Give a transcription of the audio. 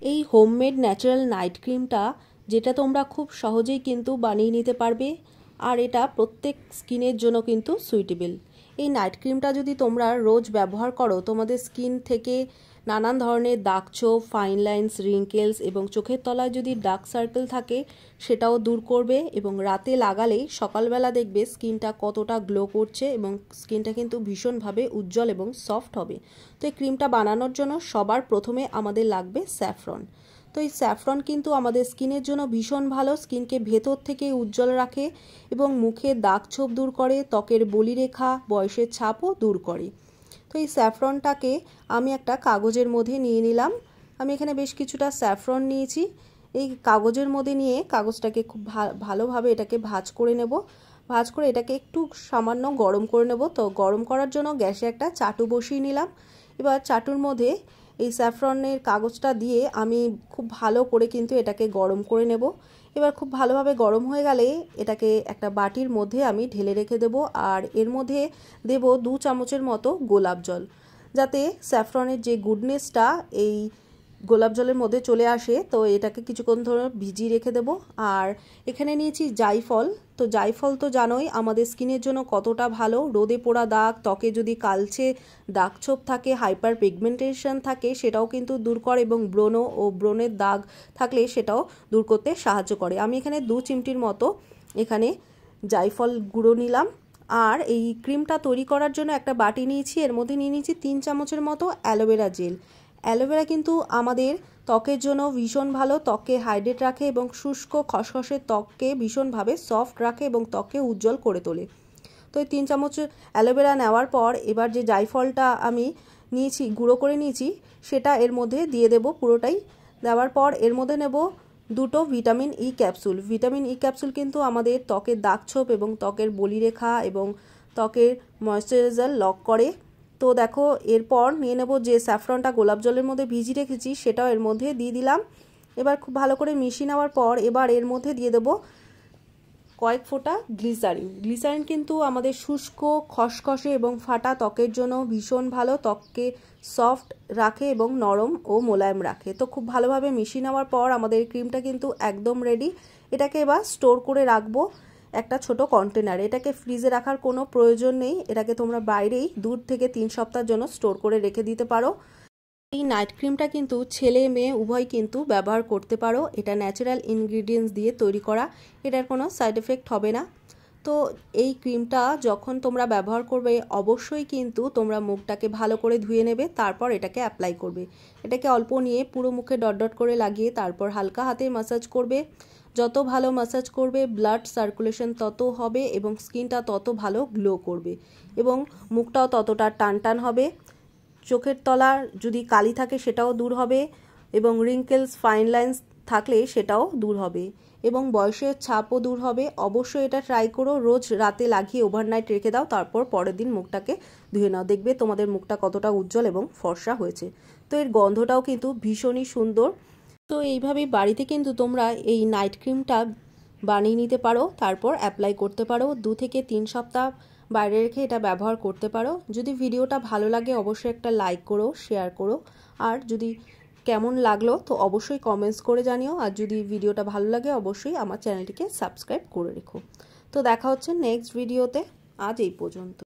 এই homemade natural night ক্রিমটা যেটা তোমরা খুব সহজেই কিন্তু বানিয়ে নিতে পারবে আর এটা প্রত্যেক স্কিনের জন্য কিন্তু সুইটেবল। এই নাইট ক্রিমটা যদি তোমরা রোজ ব্যবহার করো তোমাদের স্কিন থেকে নানান ধরনের দাগছোপ, ফাইন লাইন্স, রিঙ্কেলস এবং চোখের তলায় যদি ডার্ক সার্কেল থাকে সেটাও দূর করবে এবং রাতে লাগালেই সকালবেলা দেখবে স্কিনটা কতটা গ্লো করছে এবং স্কিনটা কিন্তু ভীষণভাবে উজ্জ্বল এবং সফট হবে। তো এই ক্রিমটা বানানোর জন্য সবার প্রথমে আমাদের লাগবে স্যাফরন। তো এই স্যাফরন কিন্তু আমাদের স্কিনের জন্য ভীষণ ভালো, স্কিনকে ভেতর থেকে উজ্জ্বল রাখে এবং মুখের দাগছোপ দূর করে, ত্বকের বলিরেখা, বয়সের ছাপও দূর করে। তো এই স্যাফরনটাকে আমি একটা কাগজের মধ্যে নিয়ে নিলাম। আমি এখানে বেশ কিছুটা স্যাফরন নিয়েছি। এই কাগজের মধ্যে নিয়ে কাগজটাকে খুব ভালোভাবে এটাকে ভাঁজ করে নেব। ভাঁজ করে এটাকে একটু সামান্য গরম করে নেব। তো গরম করার জন্য গ্যাসে একটা চাটু বসিয়ে নিলাম। এবার চাটুর মধ্যে এই স্যাফরনের কাগজটা দিয়ে আমি খুব ভালো করে কিন্তু এটাকে গরম করে নেব। এবার খুব ভালোভাবে গরম হয়ে গেলে এটাকে একটা বাটির মধ্যে আমি ঢেলে রেখে দেব আর এর মধ্যে দেব 2 চামচের মতো গোলাপ জল, যাতে স্যাফরনের যে গুডনেসটা এই গোলাপ জলের মধ্যে চলে আসে। তো এটাকে কিছুক্ষণ ধরে ভিজিয়ে রেখে দেব। আর এখানে নিয়েছি জাইফল। তো জাইফল তো জানোই আমাদের স্কিনের জন্য কতটা ভালো। রোদে পোড়া দাগ, ত্বকে যদি কালচে দাগছোপ থাকে, হাইপার পিগমেন্টেশন থাকে সেটাও কিন্তু দূর করে এবং ব্রণ ও ব্রণের দাগ থাকলে সেটাও দূর করতে সাহায্য করে। আমি এখানে 2 চিমটির মতো এখানে জাইফল গুঁড়ো নিলাম। আর এই ক্রিমটা তৈরি করার জন্য একটা বাটি নিয়েছি, এর মধ্যে নিয়ে নিয়েছি 3 চামচের মতো অ্যালোভেরা জেল। অ্যালোভেরা কিন্তু আমাদের ত্বকের জন্য ভীষণ ভালো, ত্বককে হাইড্রেট রাখে এবং শুষ্ক খসখসে ত্বককে ভীষণভাবে সফট রাখে এবং ত্বককে উজ্জ্বল করে তোলে। তো এই 3 চামচ অ্যালোভেরা নেওয়ার পর এবার যে জাইফলটা আমি নিয়েছি, গুঁড়ো করে নিয়েছি, সেটা এর মধ্যে দিয়ে দেব পুরোটাই। দেওয়ার পর এর মধ্যে নেব 2টো vitamin E capsule. Vitamin E capsule কিন্তু আমাদের ত্বকের দাগছোপ এবং ত্বকের বলিরেখা এবং ত্বকের ময়েশ্চারাইজার লক করে। তো দেখো এরপর নিয়ে নেব যে স্যাফরনটা গোলাপ জলের মধ্যে ভিজিয়ে রেখেছি সেটাও এর মধ্যে দিয়ে দিলাম। এবার খুব ভালো করে মিশিয়ে নেওয়ার পর এবার এর মধ্যে দিয়ে দেব কয়েক ফোঁটা গ্লিসারিন। গ্লিসারিন কিন্তু আমাদের শুষ্ক, খসখসে এবং ফাটা ত্বকের জন্য ভীষণ ভালো, ত্বককে সফট রাখে এবং নরম ও মোলায়েম রাখে। তো খুব ভালোভাবে মিশিয়ে নেওয়ার পর আমাদের ক্রিমটা কিন্তু একদম রেডি। এটাকে এবার স্টোর করে রাখবো একটা ছোট কন্টেনারে। এটাকে ফ্রিজে রাখার কোনো প্রয়োজন নেই, এটাকে তোমরা বাইরেই 2 থেকে 3 সপ্তাহের জন্য স্টোর করে রেখে দিতে পারো। এই নাইট ক্রিমটা কিন্তু ছেলে মেয়ে উভয় কিন্তু ব্যবহার করতে পারো। এটা ন্যাচারাল ইনগ্রিডিয়েন্টস দিয়ে তৈরি করা, এটার কোনো সাইড এফেক্ট হবে না। তো এই ক্রিমটা যখন তোমরা ব্যবহার করবে অবশ্যই কিন্তু তোমরা মুখটাকে ভালো করে ধুয়ে নেবে, তারপর এটাকে অ্যাপ্লাই করবে। এটাকে অল্প নিয়ে পুরো মুখে ডট ডট করে লাগিয়ে তারপর হালকা হাতে ম্যাসাজ করবে। যত ভালো ম্যাসাজ করবে ব্লাড সার্কুলেশন তত হবে এবং স্কিনটা তত ভালো গ্লো করবে এবং মুখটাও ততটা টান টান হবে। চোখের তলার যদি কালি থাকে সেটাও দূর হবে এবং রিঙ্কেলস, ফাইন লাইন্স থাকলে সেটাও দূর হবে এবং বয়সের ছাপও দূর হবে। অবশ্যই এটা ট্রাই করো, রোজ রাতে লাগিয়ে ওভারনাইট রেখে দাও, তারপর পরের দিন মুখটাকে ধুয়ে নাও, দেখবে তোমাদের মুখটা কতটা উজ্জ্বল এবং ফর্সা হয়েছে। তো এর গন্ধটাও কিন্তু ভীষণই সুন্দর। তো এইভাবেই বাড়িতে কিন্তু তোমরা এই নাইট ক্রিমটা বানিয়ে নিতে পারো, তারপর অ্যাপ্লাই করতে পারো। 2 থেকে 3 সপ্তাহ বাইরে রেখে এটা ব্যবহার করতে পারো। যদি ভিডিওটা ভালো লাগে অবশ্যই একটা লাইক করো, শেয়ার করো, আর যদি কেমন লাগলো তো অবশ্যই কমেন্টস করে জানিও। আর যদি ভিডিওটা ভালো লাগে অবশ্যই আমার চ্যানেলটিকে সাবস্ক্রাইব করে রেখো। তো দেখা হচ্ছে নেক্সট ভিডিওতে। আজ এই পর্যন্ত।